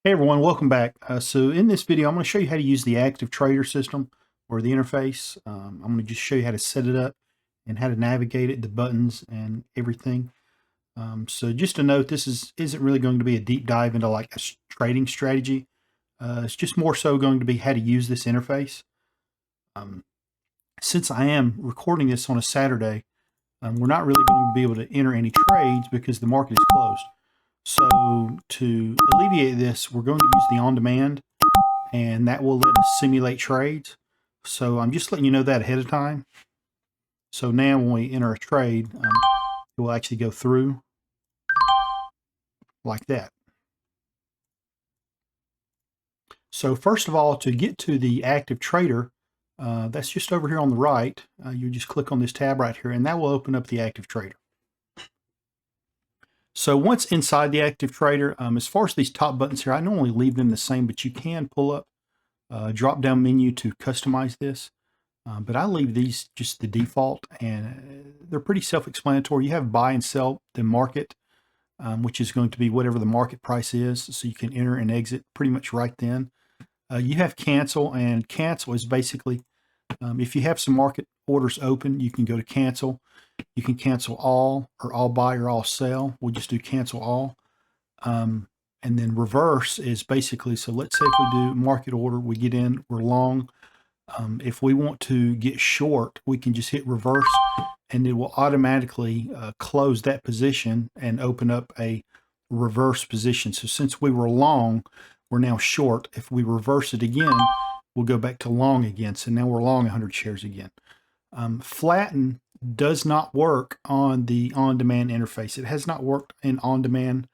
Hey everyone, welcome back. So in this video, I'm going to show you how to use the Active Trader system or the interface. I'm going to just show you how to set it up and how to navigate it, the buttons and everything. So just to note, this isn't really going to be a deep dive into like a trading strategy. It's just more so going to be how to use this interface. Um, since I am recording this on a Saturday, we're not really going to be able to enter any trades because the market is closed. So to alleviate this, we're going to use the on-demand, and that will let us simulate trades. So I'm just letting you know that ahead of time. So now when we enter a trade, it will actually go through like that. So first of all, to get to the active trader, that's just over here on the right. You just click on this tab right here, and that will open up the active trader. So once inside the active trader, as far as these top buttons here, I normally leave them the same, but you can pull up a drop-down menu to customize this. But I leave these just the default, and they're pretty self-explanatory. You have buy and sell the market, which is going to be whatever the market price is, so you can enter and exit pretty much right then. You have cancel, and cancel is basically if you have some market orders open, you can go to cancel. You can cancel all, or all buy, or all sell. We'll just do cancel all. And then reverse is basically, so let's say if we do market order, we get in, we're long. If we want to get short, we can just hit reverse, and it will automatically close that position and open up a reverse position. So since we were long, we're now short. If we reverse it again, we'll go back to long again. So now we're long 100 shares again. Flatten does not work on the on-demand interface. It has not worked in on-demand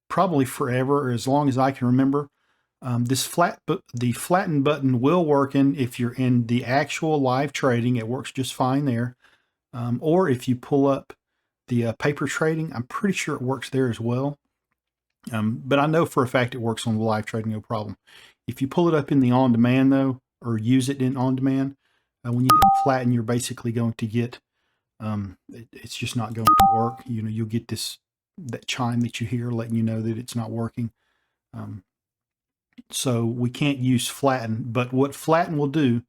probably forever, or as long as I can remember. The flatten button will work if you're in the actual live trading. It works just fine there. Or if you pull up the paper trading, I'm pretty sure it works there as well. But I know for a fact it works on the live trading, no problem. If you pull it up in the on-demand though, or use it in on-demand, when you hit flatten, you're basically going to get, it's just not going to work. You know, you'll get that chime that you hear letting you know that it's not working. So we can't use flatten, but what flatten will do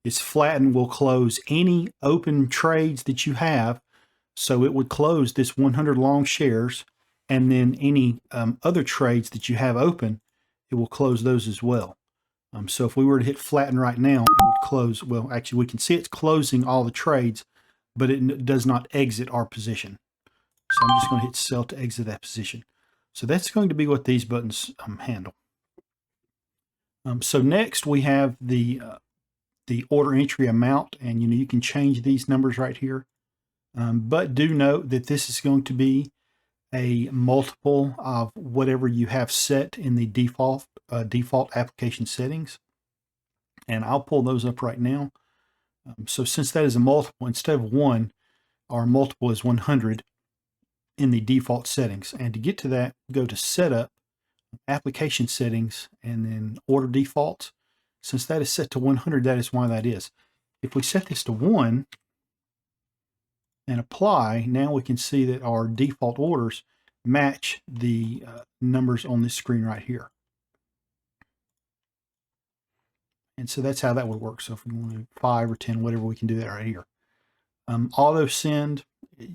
is flatten will close any open trades that you have. So it would close this 100 long shares, and then any other trades that you have open, it will close those as well. So if we were to hit flatten right now, it would close. Well, actually, we can see it's closing all the trades, but it does not exit our position. So I'm just going to hit sell to exit that position. So that's going to be what these buttons handle. So next we have the order entry amount, and you can change these numbers right here. But do note that this is going to be a multiple of whatever you have set in the default application settings. And I'll pull those up right now. So since that is a multiple, instead of 1, our multiple is 100 in the default settings. And to get to that, go to Setup, Application Settings, and then Order Defaults. Since that is set to 100, that is why that is. If we set this to 1 and apply, now we can see that our default orders match the numbers on this screen right here. And so that's how that would work. So if we want to do 5 or 10, whatever, we can do that right here. Auto send,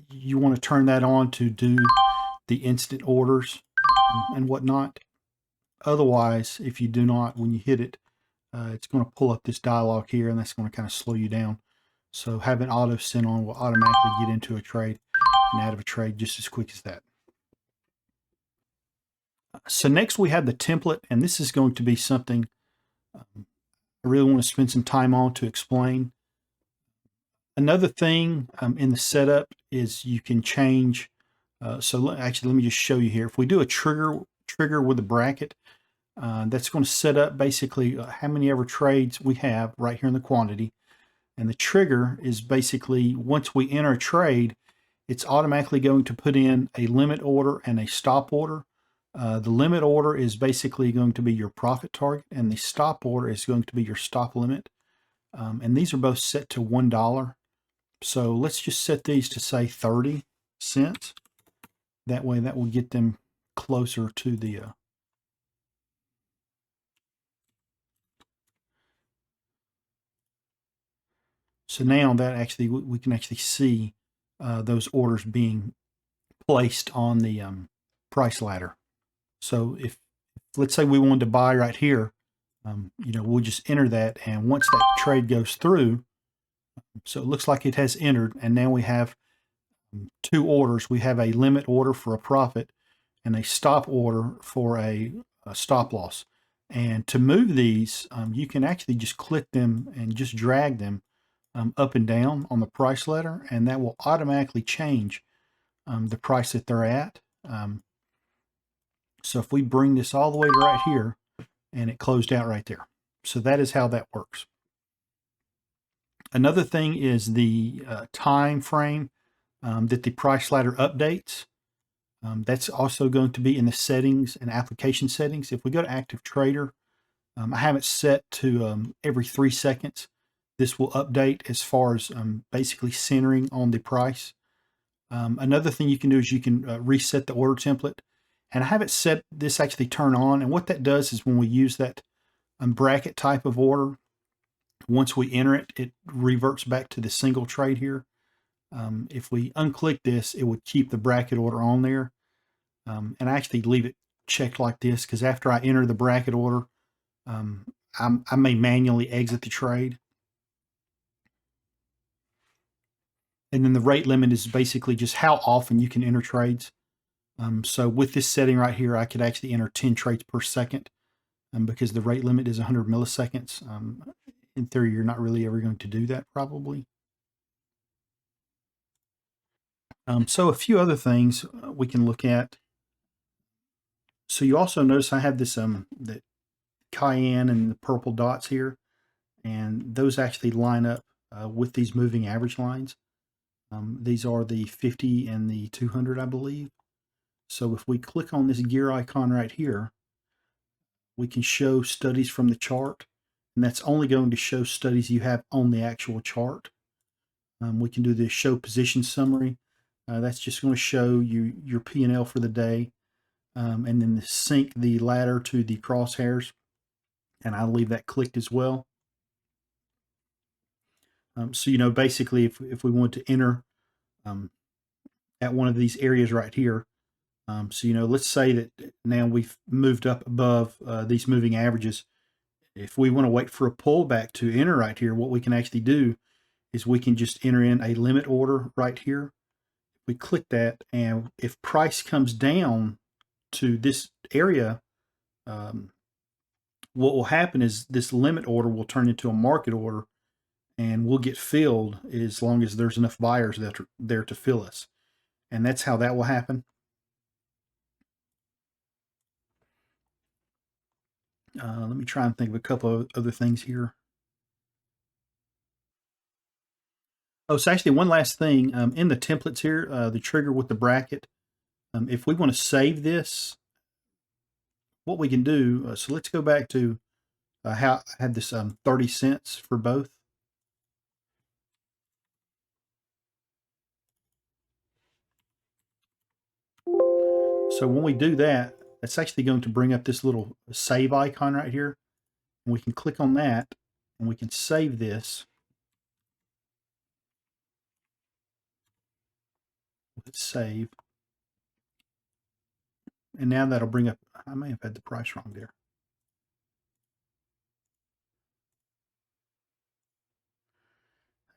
you want to turn that on to do the instant orders and whatnot. Otherwise, if you do not, when you hit it, it's going to pull up this dialog here, and that's going to kind of slow you down. So having auto send on will automatically get into a trade and out of a trade just as quick as that. So next we have the template, and this is going to be something I really want to spend some time on to explain. Another thing in the setup is you can change. Actually, let me just show you here. If we do a trigger with a bracket, that's going to set up basically how many ever trades we have right here in the quantity. And the trigger is basically once we enter a trade, it's automatically going to put in a limit order and a stop order. The limit order is basically going to be your profit target, and the stop order is going to be your stop limit. And these are both set to $1. So let's just set these to say 30 cents. That way that will get them closer to the So now that actually we can actually see those orders being placed on the price ladder. So if let's say we wanted to buy right here, we'll just enter that, and once that trade goes through, so it looks like it has entered, and now we have two orders. We have a limit order for a profit and a stop order for a stop loss. And to move these, you can actually just click them and just drag them up and down on the price ladder, and that will automatically change the price that they're at. So if we bring this all the way to right here, and it closed out right there. So that is how that works. Another thing is the time frame that the price ladder updates. That's also going to be in the settings and application settings. If we go to Active Trader, I have it set to every 3 seconds. This will update as far as basically centering on the price. Another thing you can do is you can reset the order template. And I have it set this actually turn on. And what that does is when we use that bracket type of order, once we enter it, it reverts back to the single trade here. If we unclick this, it would keep the bracket order on there. And I actually leave it checked like this because after I enter the bracket order, I may manually exit the trade. And then the rate limit is basically just how often you can enter trades. So with this setting right here, I could actually enter 10 trades per second because the rate limit is 100 milliseconds. In theory, you're not really ever going to do that probably. So a few other things we can look at. So you also notice I have this the cayenne and the purple dots here, and those actually line up with these moving average lines. These are the 50 and the 200, I believe. So if we click on this gear icon right here, we can show studies from the chart, and that's only going to show studies you have on the actual chart. We can do the show position summary. That's just going to show you your P&L for the day, and then sync the ladder to the crosshairs, and I'll leave that clicked as well. So basically if we want to enter at one of these areas right here, so let's say that now we've moved up above these moving averages. If we want to wait for a pullback to enter right here, what we can actually do is we can just enter in a limit order right here. We click that, and if price comes down to this area, what will happen is this limit order will turn into a market order, and we'll get filled as long as there's enough buyers that are there to fill us. And that's how that will happen. Let me try and think of a couple of other things here. Oh, so actually one last thing, in the templates here, the trigger with the bracket, if we want to save this, what we can do, so let's go back to how I had this 30 cents for both. So when we do that, it's actually going to bring up this little save icon right here. And we can click on that, and we can save this. Let's save. And now that'll bring up, I may have had the price wrong there.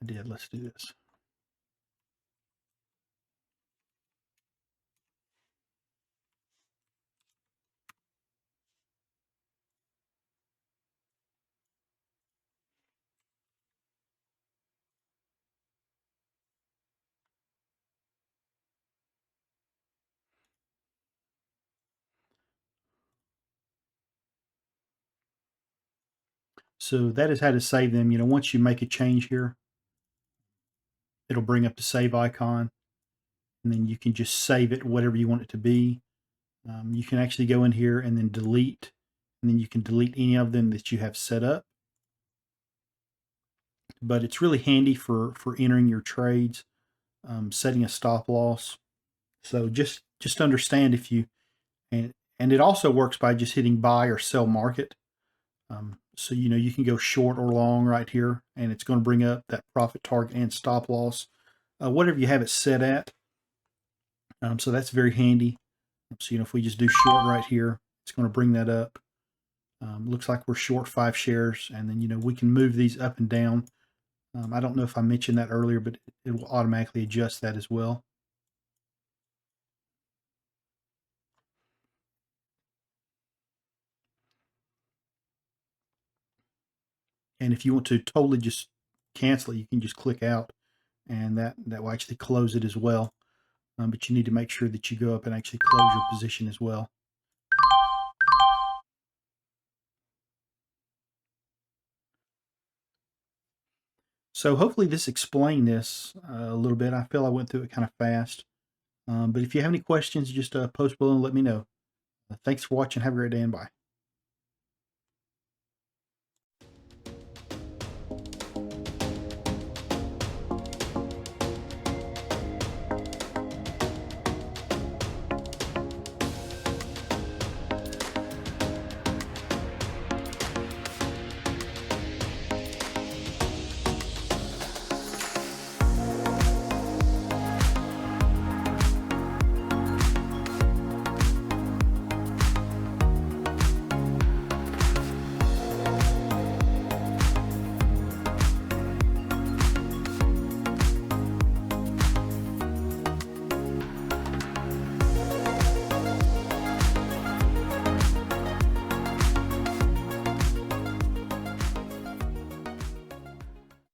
I did. Let's do this. So that is how to save them. Once you make a change here, it'll bring up the save icon, and then you can just save it whatever you want it to be. You can actually go in here and then delete, and then you can delete any of them that you have set up. But it's really handy for entering your trades, setting a stop loss. So just understand if you, and it also works by just hitting buy or sell market. So, you can go short or long right here, and it's going to bring up that profit target and stop loss, whatever you have it set at. So that's very handy. So, if we just do short right here, it's going to bring that up. Looks like we're short 5 shares, and then, we can move these up and down. I don't know if I mentioned that earlier, but it will automatically adjust that as well. And if you want to totally just cancel it, you can just click out, and that will actually close it as well. But you need to make sure that you go up and actually close your position as well. So hopefully this explained this a little bit. I feel I went through it kind of fast. But if you have any questions, just post below and let me know. Thanks for watching. Have a great day and bye.